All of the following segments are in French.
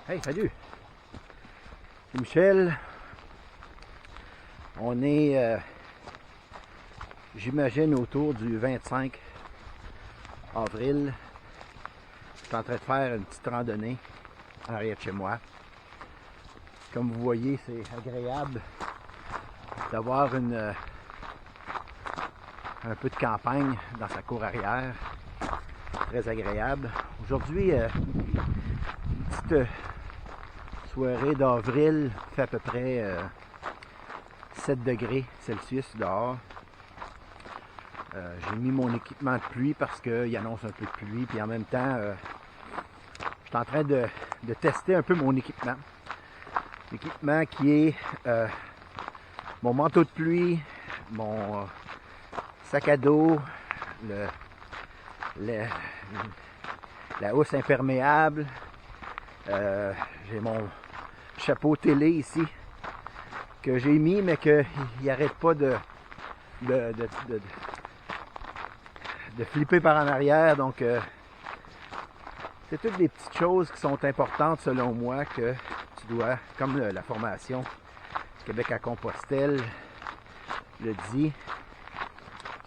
Hey, salut! C'est Michel. On est, j'imagine, autour du 25 avril. Je suis en train de faire une petite randonnée en arrière de chez moi. Comme vous voyez, c'est agréable d'avoir un peu de campagne dans sa cour arrière. Très agréable. Aujourd'hui, une petite soirée d'avril, il fait à peu près 7 degrés Celsius dehors. J'ai mis mon équipement de pluie parce qu'il annonce un peu de pluie, puis en même temps, je suis en train de tester un peu mon équipement. L'équipement qui est mon manteau de pluie, mon sac à dos, la housse imperméable, j'ai mon chapeau télé ici que j'ai mis mais qu'il n'arrête pas de flipper par en arrière, donc c'est toutes des petites choses qui sont importantes selon moi que tu dois, comme la formation Québec à Compostelle le dit,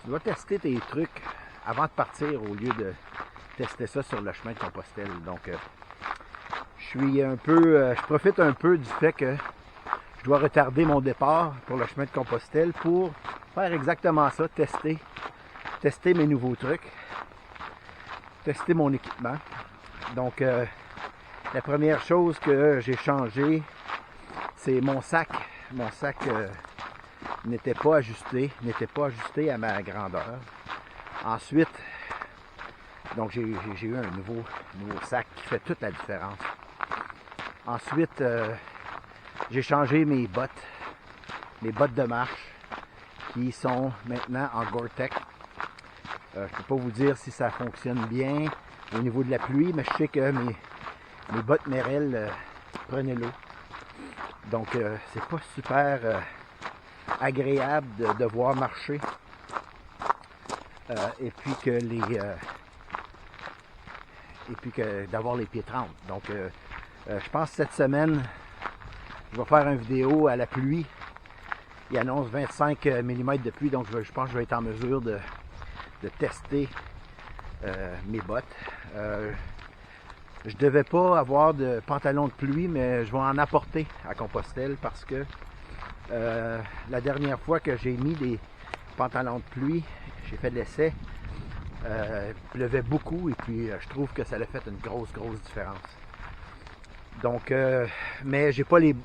tu dois tester tes trucs avant de partir au lieu de tester ça sur le chemin de Compostelle. Donc je profite un peu du fait que je dois retarder mon départ pour le chemin de Compostelle pour faire exactement ça, tester mes nouveaux trucs, tester mon équipement. Donc la première chose que j'ai changé, c'est mon sac. Mon sac n'était pas ajusté à ma grandeur. Ensuite, donc j'ai eu un nouveau sac qui fait toute la différence. Ensuite, j'ai changé mes bottes de marche qui sont maintenant en Gore-Tex. Je ne peux pas vous dire si ça fonctionne bien au niveau de la pluie, mais je sais que mes bottes Merrell prenaient l'eau. Donc c'est pas super agréable de devoir marcher et puis d'avoir les pieds trempés. Donc je pense que cette semaine je vais faire une vidéo à la pluie. Il annonce 25 mm de pluie, donc je pense que je vais être en mesure de tester mes bottes. Je devais pas avoir de pantalon de pluie, mais je vais en apporter à Compostelle parce que la dernière fois que j'ai mis des pantalons de pluie, j'ai fait de l'essai, il pleuvait beaucoup et puis je trouve que ça a fait une grosse différence. Donc, mais j'ai pas les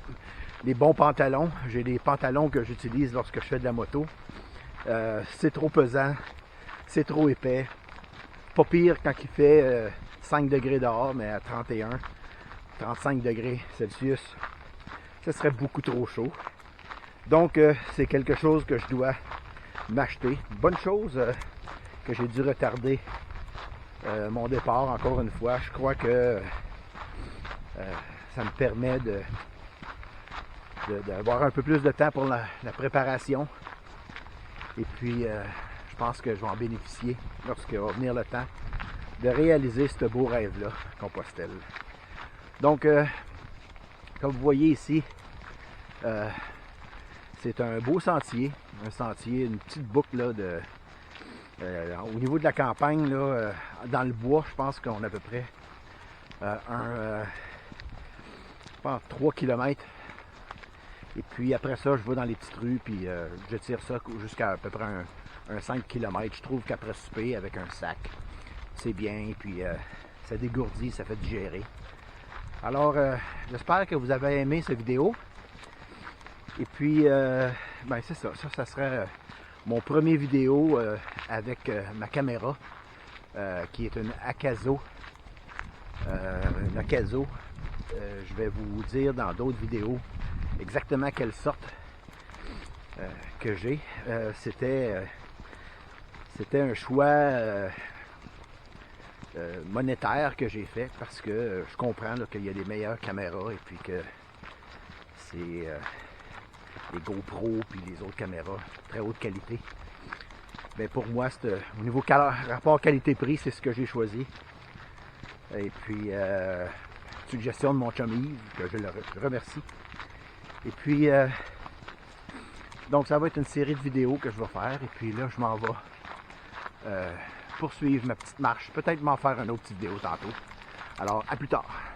bons pantalons. J'ai des pantalons que j'utilise lorsque je fais de la moto. C'est trop pesant, c'est trop épais. Pas pire quand il fait 5 degrés dehors, mais à 31, 35 degrés Celsius, ce serait beaucoup trop chaud. Donc, c'est quelque chose que je dois m'acheter. Bonne chose que j'ai dû retarder mon départ encore une fois. Je crois que ça me permet d'avoir un peu plus de temps pour la préparation. Et puis, je pense que je vais en bénéficier lorsqu'il va venir le temps de réaliser ce beau rêve-là, Compostelle. Donc, comme vous voyez ici, c'est un beau sentier, une petite boucle là, au niveau de la campagne, là, dans le bois, je pense qu'on a à peu près 3 km. Et puis après ça, je vais dans les petites rues, puis je tire ça jusqu'à peu près un 5 km. Je trouve qu'après souper, avec un sac, c'est bien, puis ça dégourdit, ça fait digérer. Alors, j'espère que vous avez aimé cette vidéo. Et puis, ben c'est ça. Ça serait mon premier vidéo avec ma caméra, qui est une Akazo. Je vais vous dire dans d'autres vidéos exactement quelle sorte que j'ai. C'était un choix monétaire que j'ai fait parce que je comprends là, qu'il y a des meilleures caméras et puis que c'est les GoPro puis les autres caméras très haute qualité. Mais pour moi, au niveau rapport qualité-prix, c'est ce que j'ai choisi. Et puis suggestion de mon chum Yves, que je le remercie. Et puis, donc ça va être une série de vidéos que je vais faire. Et puis là, je m'en vais poursuivre ma petite marche. Peut-être m'en faire une autre petite vidéo tantôt. Alors, à plus tard.